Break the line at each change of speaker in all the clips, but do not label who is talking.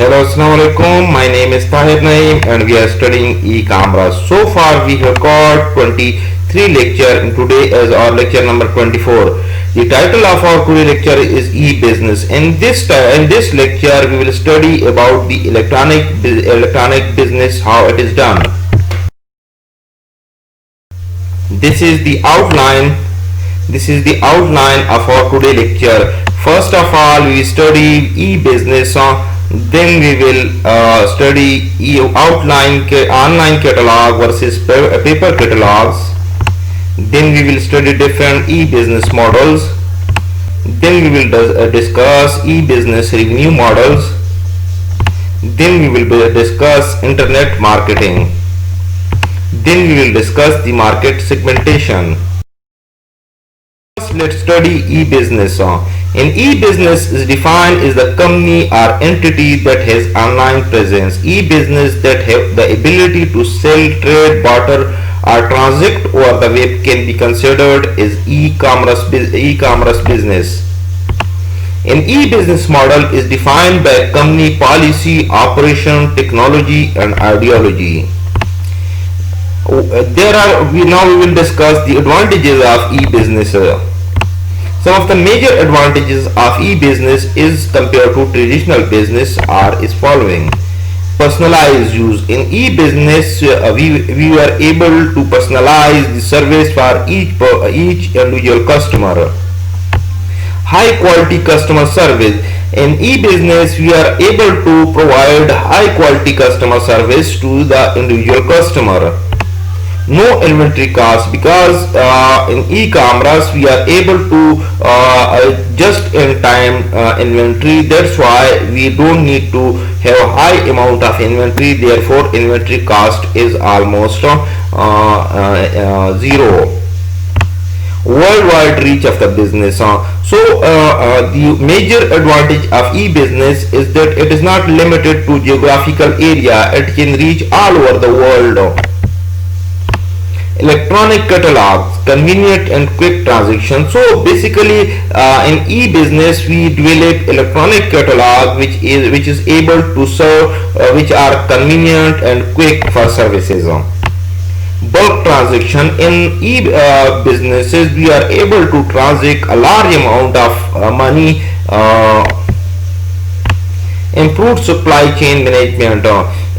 Hello, Assalamu alaikum. My name is Tahir Naeem and we are studying e-commerce. So far we have got 23 lecture and today is our lecture number 24. The title of our today lecture is e-business. In this lecture we will study about the electronic business, how it is done. This is the outline. This is the outline of our today lecture. First of all, we study e-business. Then we will study online catalog versus paper catalogs. Then we will study different e-business models. Then we will discuss e-business revenue models. Then we will discuss internet marketing. Then we will discuss the market segmentation. First, let's study e-business. An e-business is defined as the company or entity that has online presence. E-business that have the ability to sell, trade, barter or transact over the web can be considered as e-commerce business. An e-business model is defined by company policy, operation, technology and ideology. We will discuss the advantages of e-business. Some of the major advantages of e-business is compared to traditional business are as following. Personalized use. In e-business we are able to personalize the service for each individual customer. High quality customer service. In e-business we are able to provide high quality customer service to the individual customer. No inventory cost, because in e-commerce we are able to just in time inventory. That's why we don't need to have high amount of inventory, therefore inventory cost is almost zero. Worldwide reach of the business. The major advantage of e-business is that it is not limited to geographical area, it can reach all over the world. Electronic catalogs, convenient and quick transaction. So basically in e-business we develop electronic catalog which is able to serve which are convenient and quick for services. Bulk transaction. In e-businesses we are able to transact a large amount of money. Improved supply chain management.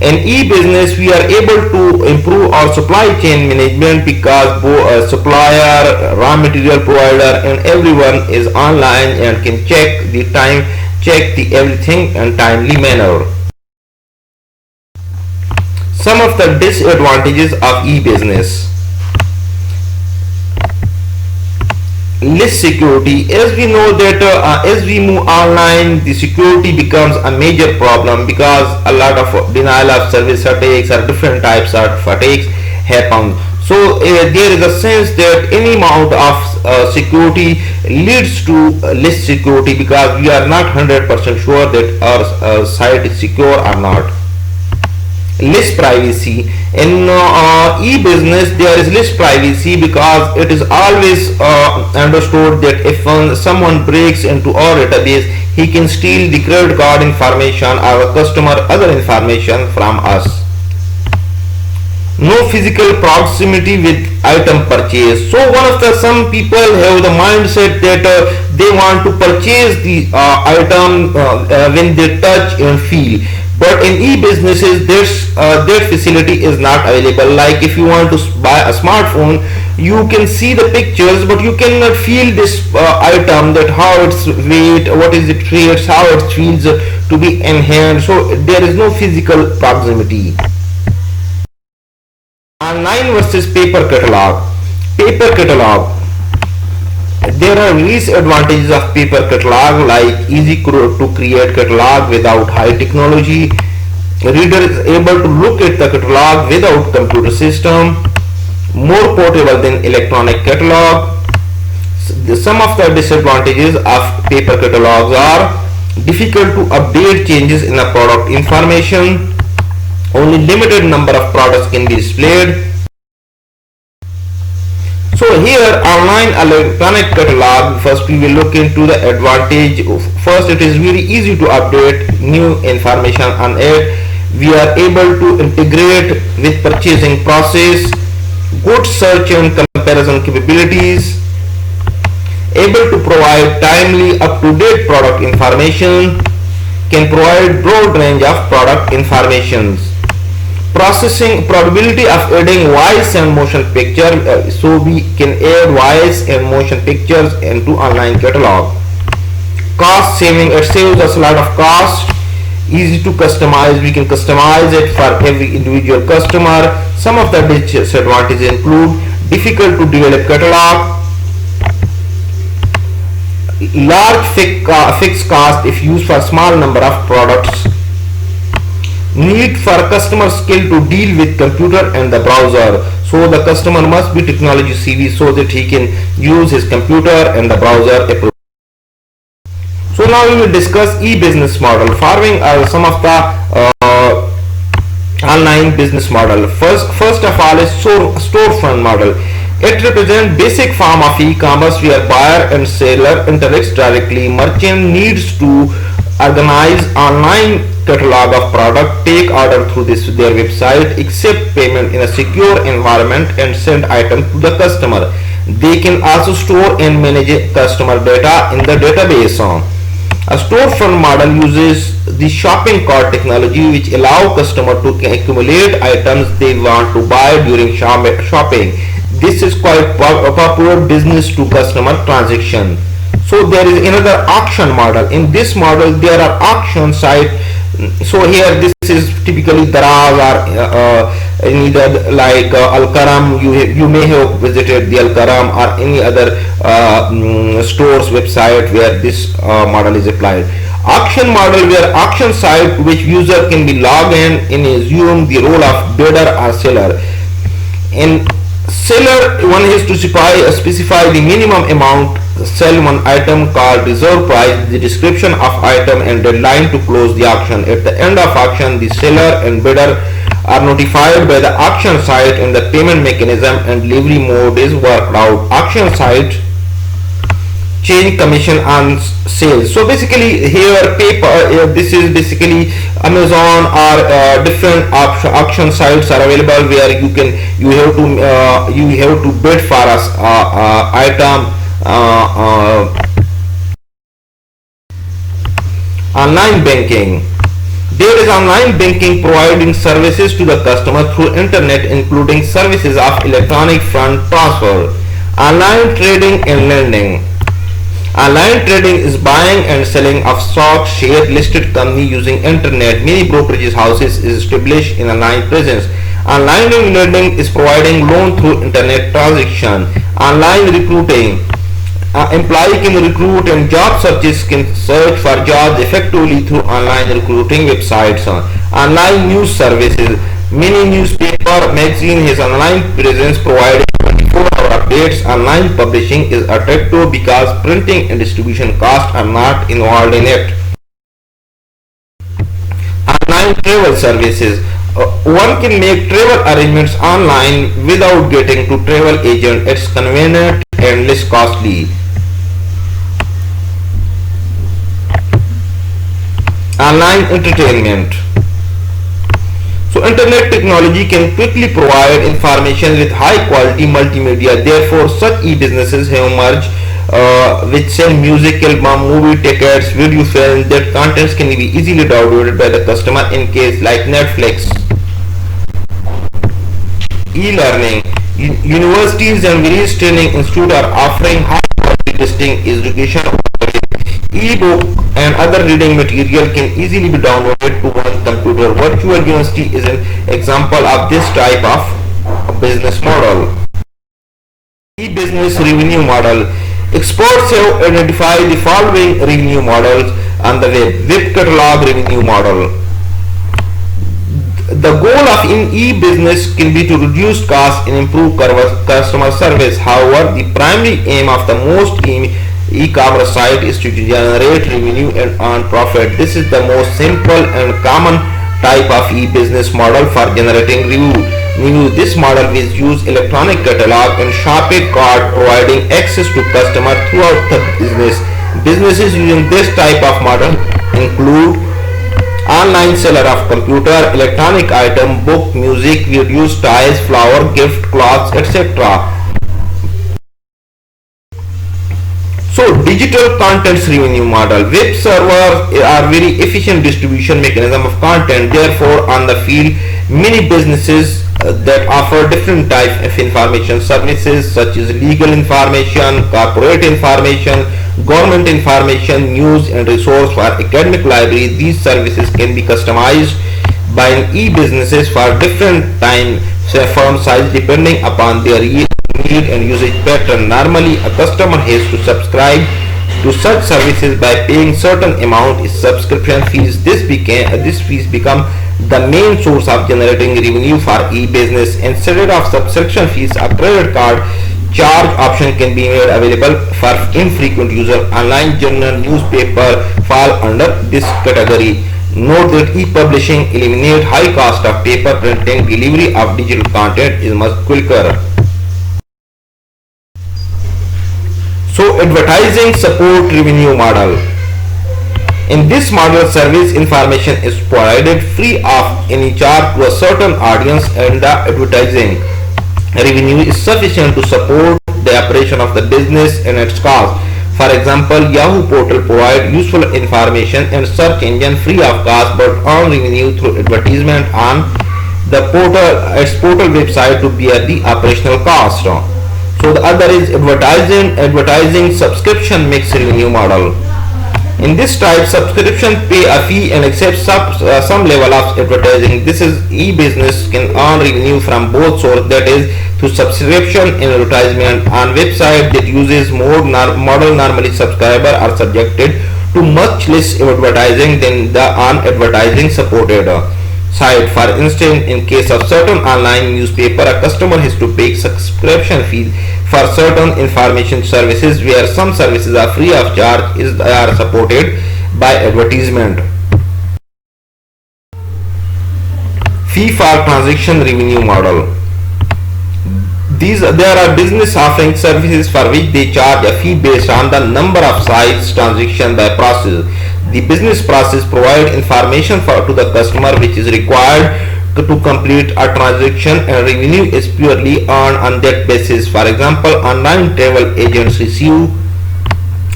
In e-business we are able to improve our supply chain management because supplier, raw material provider and everyone is online and can check the everything in timely manner. Some of the disadvantages of e-business. Less security. As we know that as we move online, the security becomes a major problem because a lot of denial of service attacks or different types of attacks happen. So there is a sense that any amount of security leads to less security because we are not 100% sure that our site is secure or not. Less privacy. In e-business there is less privacy because it is always understood that if someone breaks into our database, he can steal the credit card information or customer other information from us. No physical proximity with item purchase. So some people have the mindset that they want to purchase the item when they touch and feel. But in e-businesses that facility is not available. Like if you want to buy a smartphone, you can see the pictures but you cannot feel this item, that how its weight, what is it rates, how it feels to be in hand. So there is no physical proximity. Online versus paper catalog. Paper catalog. There are disadvantages of paper catalog, like easy to create catalog without high technology. Reader is able to look at the catalog without computer system. More portable than electronic catalog. Some of the disadvantages of paper catalogs are difficult to update changes in the product information. Only limited number of products can be displayed. So here online electronic catalog, first we will look into the advantage. First, it is very easy to update new information on it. We are able to integrate with purchasing process, good search and comparison capabilities, able to provide timely up-to-date product information, can provide broad range of product informations. Processing probability of adding voice and motion picture, so we can add voice and motion pictures into online catalog. Cost saving, it saves us a lot of cost. Easy to customize, we can customize it for every individual customer. Some of the disadvantages include difficult to develop catalog, large fixed cost if used for small number of products, need for customer skill to deal with computer and the browser, so the customer must be technology savvy so that he can use his computer and the browser. So now we will discuss e-business model. Following are some of the online business model. First of all is storefront model. It represents basic form of e-commerce where buyer and seller interacts directly. Merchant needs to organize online catalog of product, take order through their website, accept payment in a secure environment and send items to the customer. They can also store and manage customer data in the database. A storefront model uses the shopping cart technology which allow customer to accumulate items they want to buy during shopping. This is quite popular business to customer transaction. So there is another auction model. In this model there are auction site. So here this is typically Daraz or either like Al-Karam. You may have visited the Al-Karam or any other stores website where this model is applied. Auction model, where auction site which user can be logged in and assume the role of bidder or seller. In seller, one has to specify the minimum amount sell one item called reserve price, the description of item and deadline to close the auction. At the end of auction, the seller and bidder are notified by the auction site and the payment mechanism and delivery mode is worked out. Auction site change commission on sales. So basically here this is basically Amazon or different auction sites are available where you have to bid for a item. Online banking. There is online banking providing services to the customer through internet, including services of electronic fund transfer, online trading and lending. Online trading is buying and selling of stock, share, listed company using internet. Many brokerages houses is established in online presence. Online lending is providing loan through internet transaction. Online recruiting. Employee can recruit and job searches can search for jobs effectively through online recruiting websites. Online news services. Many newspaper magazine has online presence providing 24-hour updates. Online publishing is attractive because printing and distribution costs are not involved in it. Online travel services. One can make travel arrangements online without getting to travel agent. It's convenient and less costly. Online entertainment. So internet technology can quickly provide information with high quality multimedia. Therefore, such e-businesses have emerged which sell music, album, movie tickets, video films. That contents can be easily downloaded by the customer in case like Netflix. E-learning. Universities and various training institutes are offering high quality testing education. E-book and other reading material can easily be downloaded to one's computer. Virtual university is an example of this type of business model. E-business revenue model. Experts have identified the following revenue models on the web. Web catalog revenue model. The goal of e-business can be to reduce costs and improve customer service. However, the primary aim of the most e-commerce site is to generate revenue and earn profit. This is the most simple and common type of e-business model for generating revenue. This model will use electronic catalog and shopping cart, providing access to customer throughout the business. Businesses using this type of model include online seller of computer, electronic item, book, music, videos, toys, flower, gift, clothes, etc. So digital contents revenue model. Web servers are very efficient distribution mechanism of content. Therefore, on the field, many businesses that offer different types of information services such as legal information, corporate information, government information, news and resource for academic library. These services can be customized by an e-businesses for different time firm size depending upon their need and usage pattern. Normally, a customer has to subscribe to such services by paying certain amount in subscription fees. This fees become the main source of generating revenue for e-business. Instead of subscription fees, a credit card charge option can be made available for infrequent user. Online journal, newspaper fall under this category. Note that e-publishing eliminates high cost of paper printing. Delivery of digital content is much quicker. So advertising support revenue model. In this model, service information is provided free of any charge to a certain audience, and the advertising revenue is sufficient to support the operation of the business and its cost. For example, Yahoo portal provide useful information and search engine free of cost but earn revenue through advertisement on the its portal website to bear the operational cost. So the other is advertising subscription mixed revenue model. In this type, subscription pay a fee and accept some level of advertising. This is e-business can earn revenue from both sources, that is through subscription and advertisement. On website that uses more model, normally subscriber are subjected to much less advertising than the advertising supported site. For instance, in case of certain online newspaper, a customer has to pay subscription fees for certain information services, where some services are free of charge are supported by advertisement. Fee for transaction revenue model. There are business offering services for which they charge a fee based on the number of sites transaction by process. The business process provide information to the customer which is required to complete a transaction, and revenue is purely earned on that basis. For example, online travel agents receive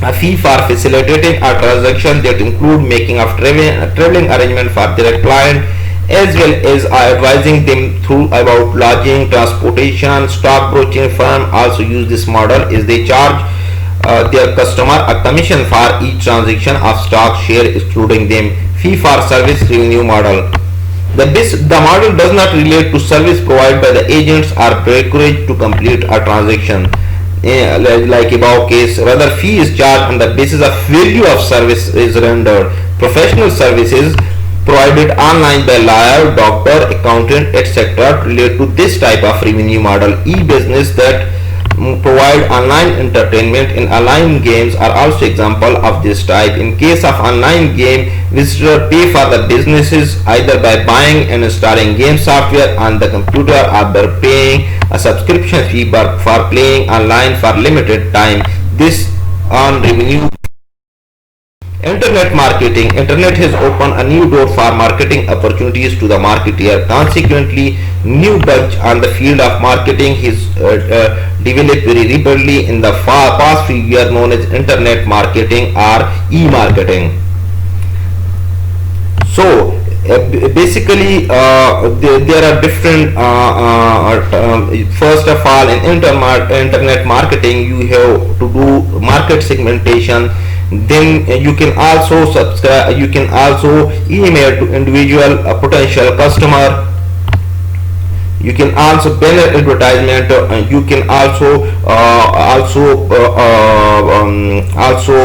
a fee for facilitating a transaction that include making of traveling arrangement for their client, as well as advising them through about lodging, transportation. Stockbroking firm also use this model as they charge their customer a commission for each transaction of stock share, excluding them. Fee for service revenue model. The model does not relate to service provided by the agents or brokerage to complete a transaction. Like above case, rather fee is charged on the basis of value of service is rendered. Professional services provided online by lawyer, doctor, accountant, etc. relate to this type of revenue model. E-business that provide online entertainment and online games are also example of this type. In case of online game, visitor pay for the businesses either by buying and installing game software on the computer or by paying a subscription fee for playing online for limited time. This on revenue. Internet marketing. Internet has opened a new door for marketing opportunities to the marketer. Consequently, new bunch on the field of marketing has developed very rapidly in the past few years, known as internet marketing or e-marketing. So basically there are different first of all, in internet marketing you have to do market segmentation. Then you can also subscribe, you can also email to individual potential customer. You can also banner advertisement. You can also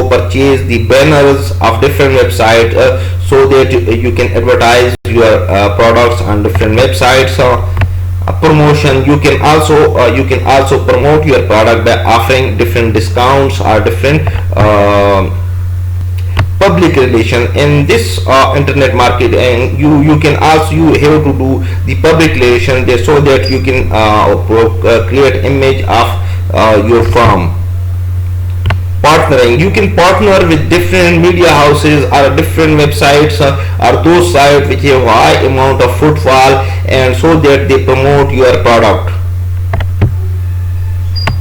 purchase the banners of different websites so that you can advertise your products on different websites. Promotion. You can also promote your product by offering different discounts or different public relation. In this internet market, and you can also, you have to do the public relation there, so that you can create image of your firm. Partnering, you can partner with different media houses or different websites, or those sites which have high amount of footfall, and so that they promote your product.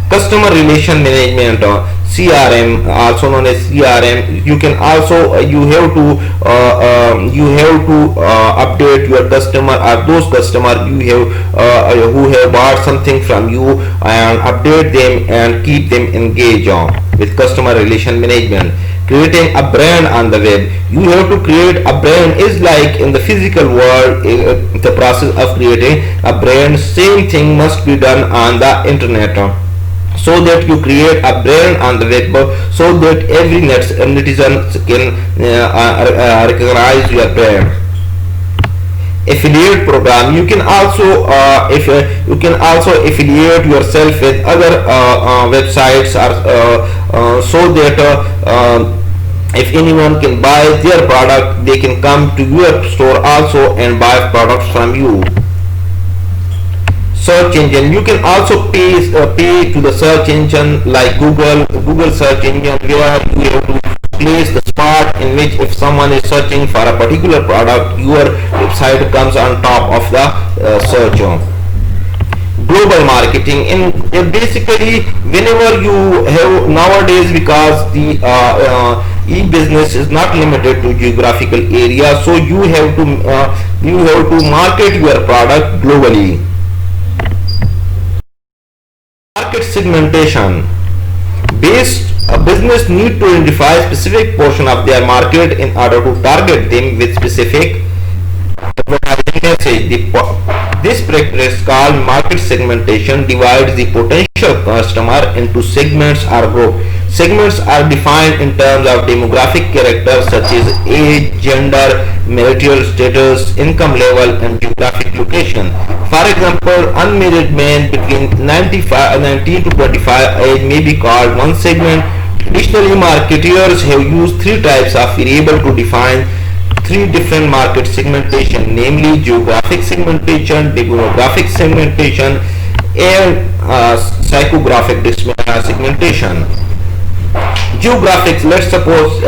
Customer relation management, CRM, also known as CRM. You can also you have to update your customer, or those customer you have who have bought something from you, and update them and keep them engaged on with customer relation management. Creating a brand on the web, you have to create a brand is like in the physical world. The process of creating a brand, same thing must be done on the internet, so that you create a brand on the web, so that every netizen can recognize your brand. Affiliate program, you can also if you can also affiliate yourself with other websites, or so that if anyone can buy their product, they can come to your store also and buy products from you. Search engine, you can also pay to the search engine like Google search engine, where you have to place the spot in which if someone is searching for a particular product, your website comes on top of the search. Global marketing, in basically whenever you have nowadays, because the e-business is not limited to geographical area, so you have to market your product globally. Market segmentation, based a business need to identify specific portion of their market in order to target them with specific advertising message. This practice called market segmentation divides the potential customer into segments or groups. Segments are defined in terms of demographic characters such as age, gender, marital status, income level, and geographic location. For example, unmarried men between 19 to 25 age may be called one segment. Traditionally, marketers have used three types of variable to define three different market segmentation, namely geographic segmentation, demographic segmentation, and psychographic segmentation. Geographics, let's suppose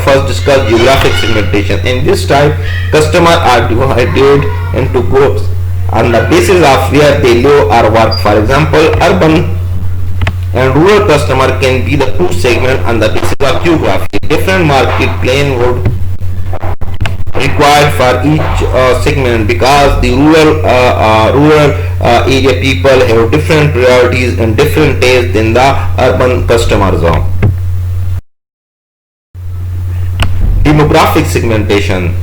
first discuss geographic segmentation. In this type, customers are divided into groups on the basis of where they live or work. For example, urban and rural customer can be the two segments on the basis of geography. Different market plan would required for each segment, because the rural area people have different priorities and different tastes than the urban customers. Demographic segmentation.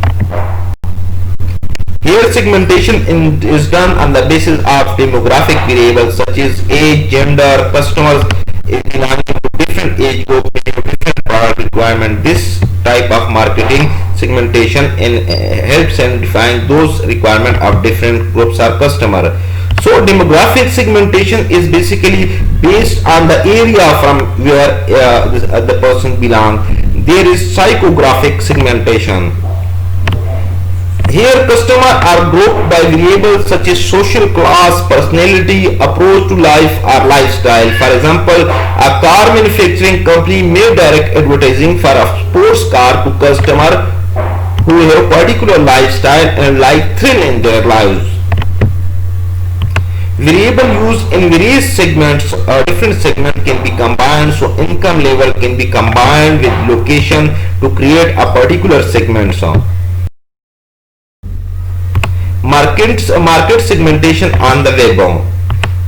Here segmentation is done on the basis of demographic variables such as age, gender. Customers belonging to different age group have different product requirement. This type of marketing segmentation helps and define those requirements of different groups or customer. So demographic segmentation is basically based on the area from where the person belongs. There is psychographic segmentation. Here customers are grouped by variables such as social class, personality, approach to life, or lifestyle. For example, a car manufacturing company may direct advertising for a sports car to customers who have particular lifestyle and like thrill in their lives. Variable used in various segments, different segments can be combined, so income level can be combined with location to create a particular segment. Market segmentation on the web.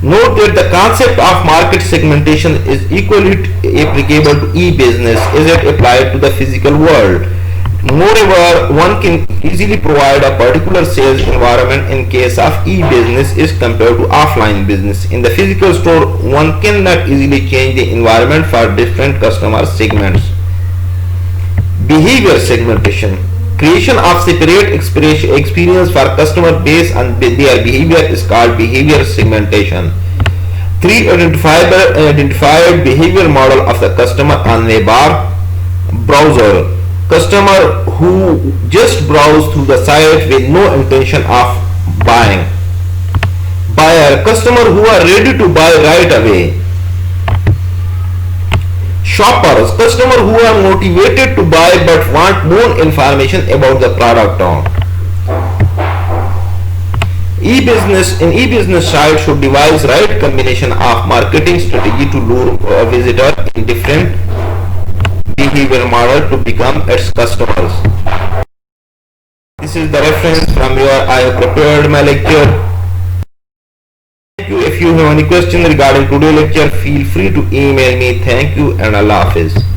Note that the concept of market segmentation is equally applicable to e-business as it applied to the physical world. Moreover, one can easily provide a particular sales environment in case of e-business as compared to offline business. In the physical store, one cannot easily change the environment for different customer segments. Behavior segmentation. Creation of separate experience for customer based on their behavior is called behavior segmentation. Three identified behavior model of the customer on web are: browser, Customer who just browse through the site with no intention of buying. Buyer, customer who are ready to buy right away. Shoppers, customer who are motivated to buy but want more information about the product. E-business, an e-business site should devise right combination of marketing strategy to lure a visitor in different behavior model to become its customers. This is the reference from where I have prepared my lecture. Thank you. If you have any question regarding today's lecture, feel free to email me. Thank you and Allah Hafiz.